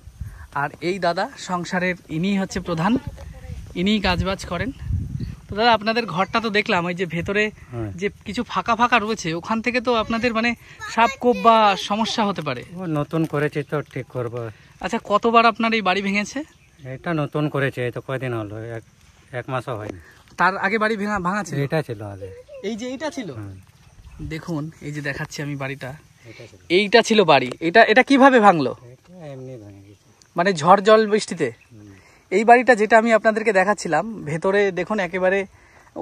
Speaker 1: আর এই দাদা সংসারের, ইনিই হচ্ছে প্রধান, ইনিই কাজবাজ করেন। তো দাদা, আপনাদের ঘরটা তো দেখলাম, ওই যে ভেতরে যে কিছু ফাঁকা ফাঁকা রয়েছে, ওখান থেকে তো আপনাদের মানে সাপ কোপ বা সমস্যা হতে পারে।
Speaker 4: নতুন করেছি তো ঠিক করবো।
Speaker 1: আচ্ছা, কতবার আপনার এই বাড়ি ভেঙেছে?
Speaker 4: এটা নতুন করেছে, এই তো কয়দিন হলো, এক মাসও হয়নি।
Speaker 1: তার আগে বাড়ি ভাঙা ছিল?
Speaker 4: এটা ছিল আগে।
Speaker 1: এই যে এইটা ছিল, দেখুন এই যে দেখাচ্ছি আমি বাড়িটা,
Speaker 4: এটা ছিল,
Speaker 1: এইটা ছিল বাড়ি। এটা কিভাবে ভাঙলো?
Speaker 4: এটা এমনি ভেঙে গেছে।
Speaker 1: মানে ঝড় জল বৃষ্টিতে? এই বাড়িটা যেটা আমি আপনাদেরকে দেখাচ্ছিলাম, ভেতরে দেখুন একেবারে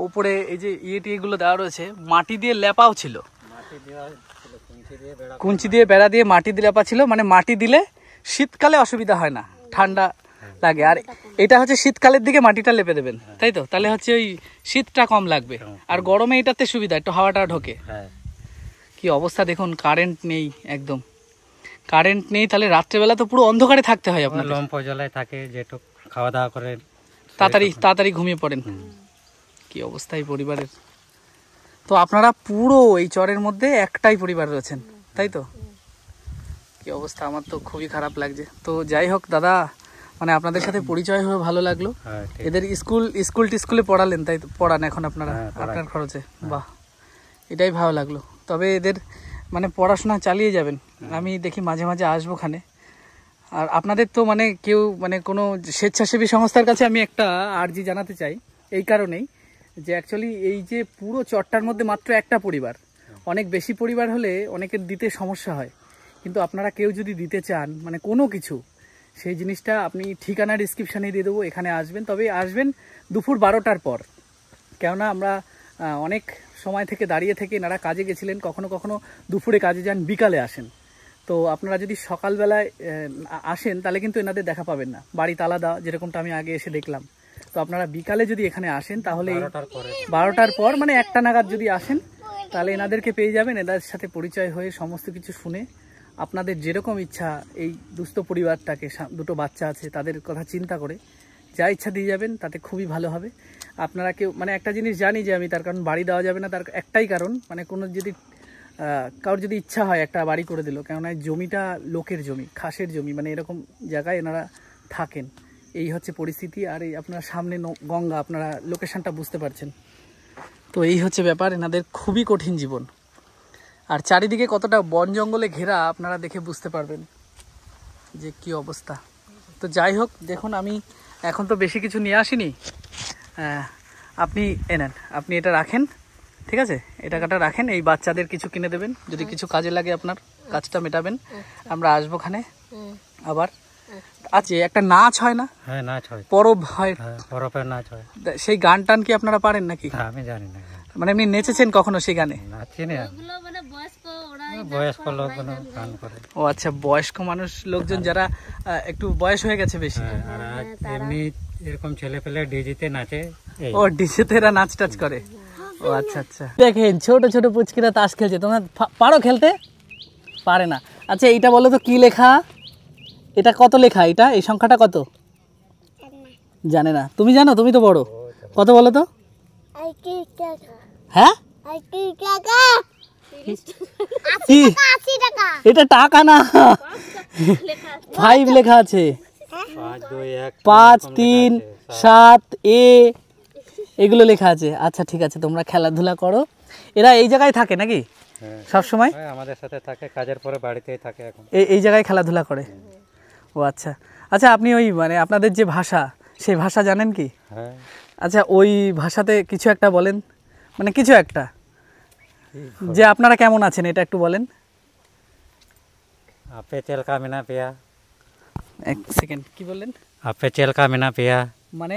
Speaker 1: উপরে এই যে ইয়েগুলো দেওয়া রয়েছে, মাটি দিয়ে লেপাও ছিল, কুঞ্চি দিয়ে বেড়া দিয়ে মাটি দিয়ে লেপা ছিল। মানে মাটি দিলে শীতকালে অসুবিধা হয় না, ঠান্ডা লাগে। আর এটা হচ্ছে শীতকালের দিকে মাটিটা লেপে দেবেন, তাই তো? তাহলে হচ্ছে ওই শীতটা কম লাগবে, আর গরমে এটাতে সুবিধা, একটু হাওয়াটা ঢোকে।
Speaker 4: হ্যাঁ।
Speaker 1: কি অবস্থা দেখুন, কারেন্ট নেই, একদম কারেন্ট নেই। তাহলে রাত্রেবেলা তো পুরো অন্ধকারে থাকতে হয় আপনার।
Speaker 4: লম্ফ জ্বালায় থাকে, যেটুক খাওয়া দাওয়া করে
Speaker 1: তাড়াতাড়ি ঘুমিয়ে পড়েন। কি অবস্থা এই পরিবারের। তো আপনারা পুরো এই চরের মধ্যে একটাই পরিবার রয়েছেন, তাই তো? কি অবস্থা, আমার তো খুবই খারাপ লাগছে। তো যাই হোক দাদা, মানে আপনাদের সাথে পরিচয় হয়ে ভালো লাগলো। এদের স্কুলে পড়ালেন, তাই তো? পড়ান এখন আপনারা আপনার খরচে? বাহ, এটাই ভালো লাগলো। তবে এদের মানে পড়াশোনা চালিয়ে যাবেন, আমি দেখি মাঝে মাঝে আসবো ওখানে। আর আপনাদের তো মানে কেউ মানে কোনো স্বেচ্ছাসেবী সংস্থার কাছে আমি একটা আর্জি জানাতে চাই, এই কারণেই যে অ্যাকচুয়ালি এই যে পুরো চরটার মধ্যে মাত্র একটা পরিবার, অনেক বেশি পরিবার হলে অনেকের দিতে সমস্যা হয়। কিন্তু আপনারা কেউ যদি দিতে চান মানে কোনো কিছু, সেই জিনিসটা আপনি ঠিকানা ডিসক্রিপশানে দিয়ে দেবো, এখানে আসবেন। তবে আসবেন দুপুর 12টার পর, কেননা আমরা অনেক সময় থেকে দাঁড়িয়ে থেকে এনারা কাজে গেছিলেন, কখনো কখনো দুপুরে কাজে যান, বিকালে আসেন। তো আপনারা যদি সকালবেলায় আসেন তাহলে কিন্তু এনাদের দেখা পাবেন না, বাড়ি তালা দেওয়া, যেরকমটা আমি আগে এসে দেখলাম। তো আপনারা বিকালে যদি এখানে আসেন তাহলে
Speaker 4: 12টার পরে
Speaker 1: 12টার পর মানে 1টা নাগাদ যদি আসেন তাহলে এনাদেরকে পেয়ে যাবেন। এদের সাথে পরিচয় হয়ে সমস্ত কিছু শুনে আপনাদের যেরকম ইচ্ছা, এই দুস্থ পরিবারটাকে, দুটো বাচ্চা আছে তাদের কথা চিন্তা করে যা ইচ্ছা দিয়ে যাবেন, তাতে খুবই ভালো হবে। আপনারা কেউ মানে একটা জিনিস জানি যে আমি, তার কারণ বাড়ি দেওয়া যাবে না, তার একটাই কারণ মানে কোনো যদি কারোর যদি ইচ্ছা হয় একটা বাড়ি করে দিল, কেননা জমিটা লোকের জমি, খাসের জমি, মানে এরকম জায়গায় এনারা থাকেন। এই হচ্ছে পরিস্থিতি। আর এই আপনার সামনে গঙ্গা, আপনারা লোকেশনটা বুঝতে পারছেন। তো এই হচ্ছে ব্যাপার, এনাদের খুবই কঠিন জীবন। আর চারিদিকে কতটা বন জঙ্গলে ঘেরা আপনারা দেখে বুঝতে পারবেন যে কি অবস্থা। তো যাই হোক, দেখুন আমি এখন তো বেশি কিছু নিয়ে আসিনি, আপনি এনেন, আপনি এটা রাখেন, ঠিক আছে? এই টাকাটা রাখেন, এই বাচ্চাদের কিছু কিনে দেবেন, যদি কিছু কাজে লাগে আপনার কাজটা মেটাবেন। আমরা আসবো ওখানে আবার। আচ্ছা, একটা নাচ হয় না?
Speaker 4: হ্যাঁ, নাচ হয়,
Speaker 1: পরব হয়,
Speaker 4: পরবের নাচ হয়।
Speaker 1: সেই গান টান কি আপনারা পারেন নাকি?
Speaker 4: হ্যাঁ, আমি জানি না,
Speaker 1: মানে এমনি নেচেছেন কখনো সেই গানে?
Speaker 4: নাচি না,
Speaker 2: মানে
Speaker 4: বয়স্ক লোক গান করে।
Speaker 1: ও আচ্ছা, বয়স্ক মানুষ লোকজন যারা একটু বয়স হয়ে গেছে বেশি।
Speaker 4: আর এমনি এরকম ছেলে পেলে ডিজিতে নাচে।
Speaker 1: ও ডিজেতে এরা নাচ টাচ করে। ও আচ্ছা আচ্ছা। দেখেন ছোট ছোট পুচকিরা তাস খেলছে। তোমরা পারো খেলতে? পারে না। আচ্ছা এইটা বলো তো কি লেখা? এটা কত লেখা? এটা এই সংখ্যাটা কত? জানে না। তুমি জানো? তুমি তো বড়। কত বলো তো? হ্যাঁ, কি? এটা টাকা না, 5 লেখা আছে। 5, 3, 7, এ এগুলো লেখা আছে। আচ্ছা ঠিক আছে, তোমরা খেলাধুলা করো। এরা এই জায়গায় থাকে নাকি সব সময়?
Speaker 4: আমাদের সাথে থাকে, কাজের পরে বাড়িতেই থাকে এখন।
Speaker 1: এই জায়গায় খেলাধুলা করে। ও আচ্ছা আচ্ছা। আপনি ওই মানে আপনাদের যে ভাষা, সেই ভাষা জানেন কি?
Speaker 4: হ্যাঁ।
Speaker 1: আচ্ছা, ওই ভাষাতে কিছু একটা বলেন, মানে কিছু একটা, যে আপনারা কেমন আছেন এটা একটু বলেন।
Speaker 4: আপে চেলকা মিনা পিয়া।
Speaker 1: এক সেকেন্ড, কি বললেন?
Speaker 4: আপে চেলকা মিনা পিয়া
Speaker 1: মানে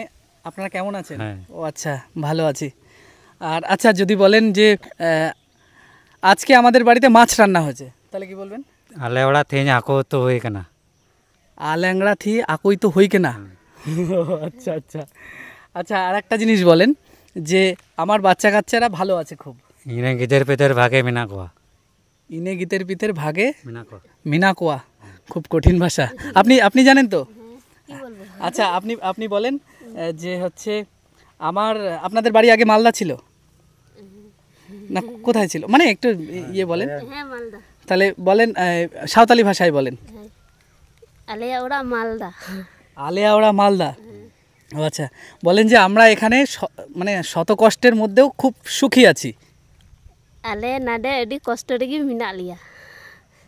Speaker 1: আপনারা কেমন আছেন?
Speaker 4: হ্যাঁ।
Speaker 1: ও আচ্ছা, ভালো আছি। আর আচ্ছা, যদি বলেন যে আজকে আমাদের বাড়িতে মাছ রান্না হয়েছে, তাহলে কি বলবেন?
Speaker 4: আলেওড়া থিন আকো তো হই কেনা।
Speaker 1: আল্যাংড়া থি আকই তো হই কেনা। আচ্ছা আচ্ছা আচ্ছা। আর একটা জিনিস বলেন যে আমার বাচ্চা কাচ্চারা ভালো আছে খুব।
Speaker 4: ইনে গিদের পিদের ভাগে মিনা কোয়া।
Speaker 1: ইনে গীতের পিতের ভাগে
Speaker 4: মিনা কোয়া।
Speaker 1: মিনা কোয়া। খুব কঠিন ভাষা। আপনি জানেন তো? আচ্ছা, আপনি বলেন যে হচ্ছে আপনাদের বাড়ি আগে মালদা ছিল না কোথায় ছিল, মানে একটু ইয়ে বলেন।
Speaker 2: হ্যাঁ, মালদা।
Speaker 1: তাহলে বলেন সাঁওতালি ভাষায় বলেন।
Speaker 2: আলিয়া ওরা মালদা।
Speaker 1: আলেয়াওড়া মালদা। ও আচ্ছা, বলেন যে আমরা এখানে মানে শত কষ্টের মধ্যেও খুব সুখী আছি।
Speaker 2: আলে নাডে এডি কষ্ট রেগে মিনা লিয়া।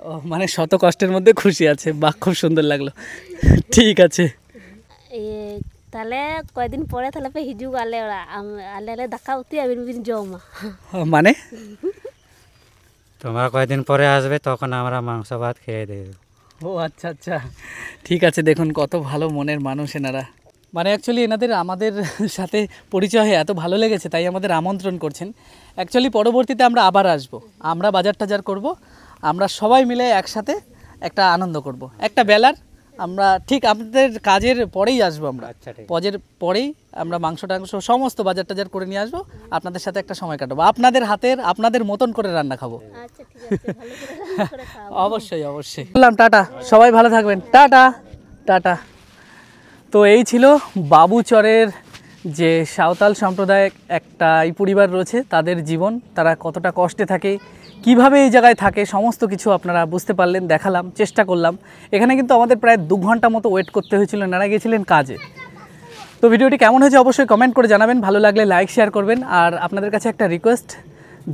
Speaker 1: ও মানে শত কষ্টের মধ্যে খুশি আছে। বাহ, খুব সুন্দর লাগলো। ঠিক আছে,
Speaker 2: তাহলে কয়দিন পরে তাহলে পে হিজুগ আলে ওরা, আলে দাকা উতি আবিন বিন জমা।
Speaker 1: মানে
Speaker 4: তোমরা কয়েকদিন পরে আসবে, তখন আমরা মাংস ভাত খেয়ে দেব।
Speaker 1: ও আচ্ছা আচ্ছা, ঠিক আছে। দেখুন কত ভালো মনের মানুষ এনারা। মানে অ্যাকচুয়ালি এনাদের আমাদের সাথে পরিচয় হয়ে এত ভালো লেগেছে, তাই আমাদের আমন্ত্রণ করছেন। অ্যাকচুয়ালি পরবর্তীতে আমরা আবার আসব, আমরা বাজার টাজার করব, আমরা সবাই মিলে একসাথে একটা আনন্দ করব। একটা বেলার আমরা ঠিক আপনাদের কাজের পরেই আসবো। আমরা
Speaker 4: আচ্ছা, ঠিক।
Speaker 1: পজের পরেই আমরা মাংস টাংস সমস্ত বাজার টাজার করে নিয়ে আসবো, আপনাদের সাথে একটা সময় কাটাবো, আপনাদের হাতের আপনাদের মতন করে রান্না খাবো।
Speaker 2: আচ্ছা ঠিক আছে, ভালো করে রান্না করে খাও।
Speaker 1: অবশ্যই অবশ্যই। বললাম টাটা, সবাই ভালো থাকবেন। Tata tata. তো এই ছিল বাবুচরের যে সাঁওতাল সম্প্রদায়ের একটা এই পরিবার রয়েছে, তাদের জীবন, তারা কতটা কষ্টে থাকে, কিভাবে এই জায়গায় থাকে, সমস্ত কিছু আপনারা বুঝতে পারলেন, দেখালাম, চেষ্টা করলাম। এখানে কিন্তু আমাদের প্রায় 2 ঘন্টা মতো ওয়েট করতে হয়েছিল, এনারা গিয়েছিলেন কাজে। তো ভিডিওটি কেমন হয়েছে অবশ্যই কমেন্ট করে জানাবেন, ভালো লাগলে লাইক শেয়ার করবেন। আর আপনাদের কাছে একটা রিকোয়েস্ট,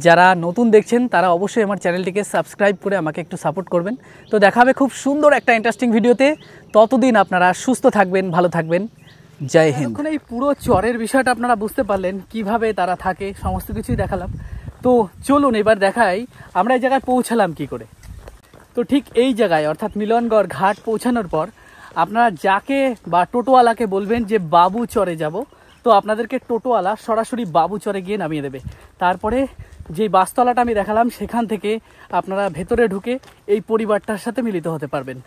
Speaker 1: যারা নতুন দেখছেন তারা অবশ্যই আমার চ্যানেলটিকে সাবস্ক্রাইব করে আমাকে একটু সাপোর্ট করবেন। তো দেখা হবে খুব সুন্দর একটা ইন্টারেস্টিং ভিডিওতে। ততদিন আপনারা সুস্থ থাকবেন, ভালো থাকবেন। জয় হিন্দ। এখন এই পুরো চরের বিষয়টা আপনারা বুঝতে পারলেন, কিভাবে তারা থাকে, সমস্ত কিছুই দেখালাম। তো চলুন এবার দেখাই আমরা এই জায়গায় পৌঁছালাম কি করে। তো ঠিক এই জায়গায় অর্থাৎ মিলনগড় ঘাট পৌঁছানোর পর আপনারা যাকে বা টোটোওয়ালাকে বলবেন যে বাবুচরে যাব, তো আপনাদেরকে টোটোওয়ালা সরাসরি বাবুচরে গিয়ে নামিয়ে দেবে। তারপরে যেই বাসতলাটা আমি দেখালাম সেখান থেকে আপনারা ভেতরে ঢুকে এই পরিবারটার সাথে মিলিত হতে পারবেন।